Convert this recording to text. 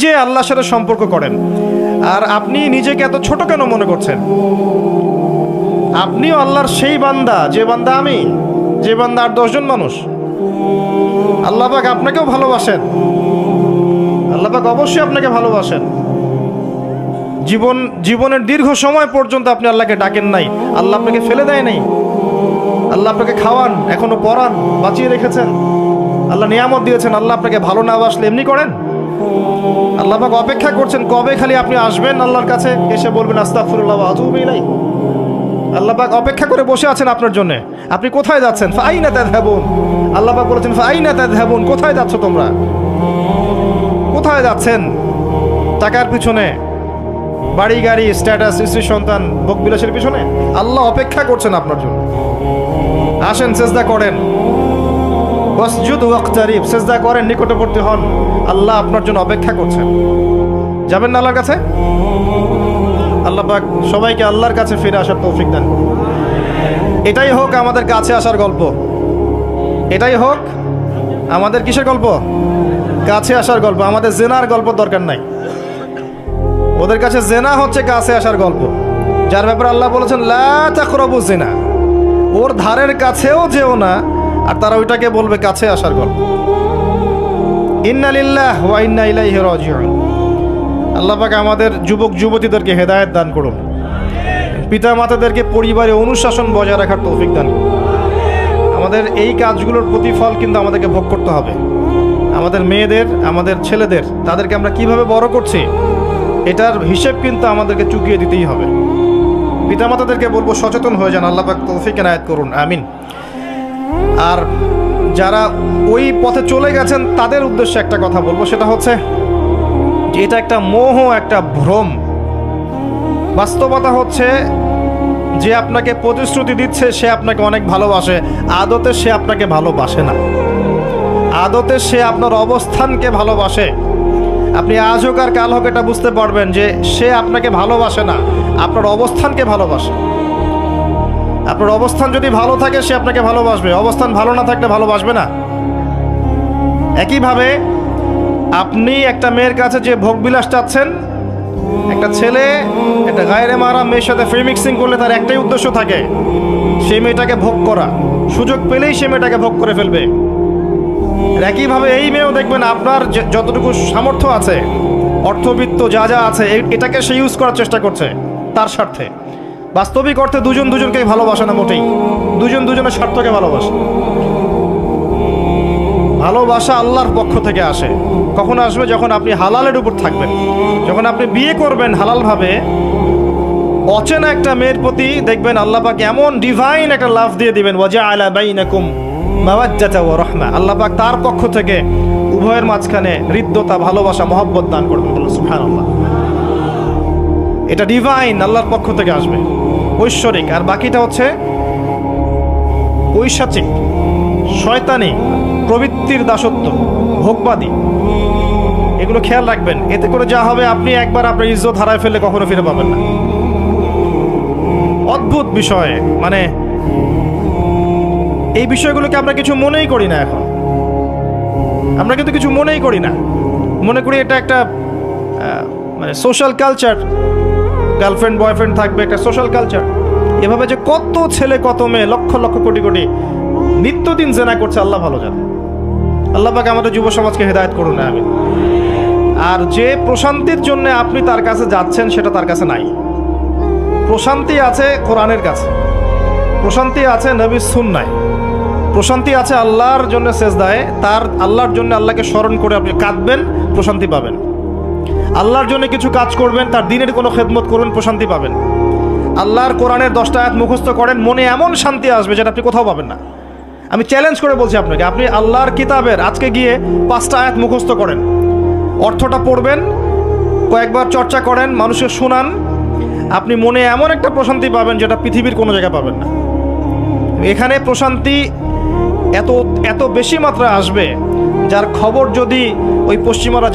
যে আল্লাহর সাথে সম্পর্ক করেন, আর আপনি নিজেকে এত ছোট কেন মনে করছেন? আপনিও আল্লাহর সেই বান্দা, যে বান্দা আমি, যে বান্দা আর 10 জন মানুষ। আল্লাহ পাক আপনাকেও ভালোবাসেন, আল্লাহ পাক অবশ্যই আপনাকে ভালোবাসেন। জীবনের দীর্ঘ সময় পর্যন্ত আপনি আল্লাহকে ডাকেন নাই, আল্লাহ আপনাকে ফেলে দেয় নাই। আল্লাহ আপনাকে খাওয়ান, এখনো পরান, বাঁচিয়ে রেখেছেন, আল্লাহ নিয়ামত দিয়েছেন। আল্লাহ আপনাকে ভালো না বাসলে এমনি করেন? আল্লাহ পাক অপেক্ষা করছেন কবে খালি আপনি আসবেন আল্লাহর কাছে, এসে বলবেন আস্তাগফিরুল্লাহ ওয়া আতুবু ইলাইহি। আল্লাহ পাক অপেক্ষা করে বসে আছেন আপনার জন্য। আপনি কোথায় যাচ্ছেন? ফাআইনা তাযহাবুন। আল্লাহ পাক বলেছেন ফাআইনা তাযহাবুন, কোথায় যাচ্ছ তোমরা? কোথায় যাচ্ছেন? টাকার পিছনে, বাড়ি গাড়ি, স্ট্যাটাস, স্ত্রী সন্তান, ভোগবিলাসের পিছনে? আল্লাহ অপেক্ষা করছেন আপনার জন্য। আসেন, সিজদা করেন, ওয়াসজুদু ওয়াকতারিব, সিজদা করেন, নিকটবর্তী হন। আল্লাহ আপনার জন্য অপেক্ষা করছেন। যাবেন না আল্লাহর কাছে? আল্লাহ পাক সবাইকে আল্লাহর কাছে ফিরে আসার তৌফিক দান করুন। এটাই হোক আমাদের কাছে আসার গল্প, এটাই হোক আমাদের কিসের গল্প? কাছে আসার গল্প। আমাদের জেনার গল্প দরকার নাই। ওদের কাছে জেনা হচ্ছে কাছে আসার গল্প, যার ব্যাপারে আল্লাহ বলেছেন লা তাকরাবু জিনা, ওর ধারের কাছেও যেও না, আর তারা ওইটাকে বলবে কাছে আসার গল্প। ইন্না লিল্লাহি ওয়া ইন্না ইলাইহি রাজিউন। আল্লাহ পাক আমাদের যুবক যুবতীদেরকে হেদায়েত দান করুন, পিতা মাতাদেরকে পরিবারে অনুশাসন বজায় রাখার তৌফিক দান করুন। আমাদের এই কাজগুলোর প্রতিফল কিন্তু আমাদেরকে ভোগ করতে হবে। আমাদের মেয়েদের, আমাদের ছেলেদের, তাদেরকে আমরা কিভাবে বড় করছি এটার হিসেব কিন্তু আমাদেরকে চুকিয়ে দিতেই হবে। পিতামাতাদেরকে বলবো সচেতন হয়ে যান। আল্লাহ পাক তৌফিক এনায়েত করুন, আমিন। আর যারা ওই পথে চলে গেছেন তাদের উদ্দেশ্যে একটা কথা বলবো, সেটা হচ্ছে যে এটা একটা মোহ, একটা ভ্রম। বাস্তবতা হচ্ছে যে আপনাকে প্রতিশ্রুতি দিচ্ছে সে আপনাকে অনেক ভালোবাসে, আদতে সে আপনাকে ভালোবাসে না। আদতে সে আপনার অবস্থানকে ভালোবাসে। আপনি আজ হোক আর কাল হোক এটা বুঝতে পারবেন যে সে আপনাকে ভালোবাসে না, আপনার অবস্থানকে ভালোবাসে। আপনার অবস্থান যদি ভালো থাকে সে আপনাকে ভালোবাসবে, অবস্থান ভালো না থাকলে ভালোবাসবে না। একইভাবে আপনি একটা মেয়ের কাছে যে ভোগবিলাস চাচ্ছেন, একটা ছেলে একটা গায়রে মাহরাম মেয়ের সাথে ফ্রি মিক্সিং করলে তার একটাই উদ্দেশ্য থাকে, সেই মেয়েটাকে ভোগ করা। সুযোগ পেলেই সে মেয়েটাকে ভোগ করে ফেলবে। একইভাবে এই মেয়েও দেখবেন আপনার যতটুকু সামর্থ্য আছে, অর্থবিত্ত যা যা আছে, এটাকে সে ইউজ করার চেষ্টা করছে তার স্বার্থে। বাস্তবিক অর্থে দুজন দুজনকে ভালোবাসে না মোটেই, দুজন দুজনের স্বার্থকে ভালোবাসে। ভালোবাসা আল্লাহর পক্ষ থেকে আসে। কখন আসবে? যখন আপনি হালালের উপর থাকবেন, যখন আপনি বিয়ে করবেন হালালভাবে। অচেনা একটা মেয়ের প্রতি দেখবেন আল্লাহ পাক এমন ডিভাইন একটা লাভ দিয়ে দিবেন, ওয়াজআলা বাইনাকুম মাওয়াজ্জাতা ওয়া রাহমা। আল্লাহ পাক তার পক্ষ থেকে উভয়ের মাঝখানে হৃদ্যতা, ভালোবাসা, মহব্বত দান করবেন। সুবহানাল্লাহ। এটা ডিভাইন, আল্লাহর পক্ষ থেকে আসবে, ঐশ্বরিক। আর বাকিটা হচ্ছে ঐশাচিক, শয়তানি প্রবৃত্তির দাসত্ব, ভোগবাদী। এগুলো খেয়াল রাখবেন। এতে করে যা হবে, আপনি একবার আপনার ইজ্জত হারায় ফেললে কখনো ফিরে পাবেন না। অদ্ভুত বিষয়, মানে এই বিষয়গুলোকে আমরা কিছু মনেই করি না এখন। আমরা কিন্তু কিছু মনেই করি না, মনে করি এটা একটা মানে সোশ্যাল কালচার। গার্লফ্রেন্ড বয়ফ্রেন্ড থাকবে, একটা সোশ্যাল কালচার। এভাবে যে কত ছেলে কত মেয়ে, লক্ষ লক্ষ কোটি কোটি নিত্যদিন জেনা করছে, আল্লাহ ভালো জানে। আল্লাহ পাক আমাদের যুব সমাজকে হেদায়েত করুন, আমিন। আর যে প্রশান্তির জন্য আপনি তার কাছে যাচ্ছেন সেটা তার কাছে নাই। প্রশান্তি আছে কোরআনের কাছে, প্রশান্তি আছে নবীর সুন্নায়, প্রশান্তি আছে আল্লাহর জন্য সেজদায়। তার আল্লাহর জন্য আল্লাহকে স্মরণ করে আপনি কাঁদবেন, প্রশান্তি পাবেন। আল্লাহর জন্য কিছু কাজ করবেন, তার দিনের কোনো খেদমত করবেন, প্রশান্তি পাবেন। আল্লাহর কোরআনের 10টা আয়াত মুখস্থ করেন, মনে এমন শান্তি আসবে যেটা আপনি কোথাও পাবেন না। আমি চ্যালেঞ্জ করে বলছি আপনাকে, আপনি আল্লাহর কিতাবের আজকে গিয়ে 5টা আয়াত মুখস্থ করেন, অর্থটা পড়বেন, কয়েকবার চর্চা করেন, মানুষকে শোনান, আপনি মনে এমন একটা প্রশান্তি পাবেন যেটা পৃথিবীর কোনো জায়গায় পাবেন না। এখানে প্রশান্তি এত এত বেশি মাত্রা আসবে, যার খবর যদি ওই পশ্চিমারা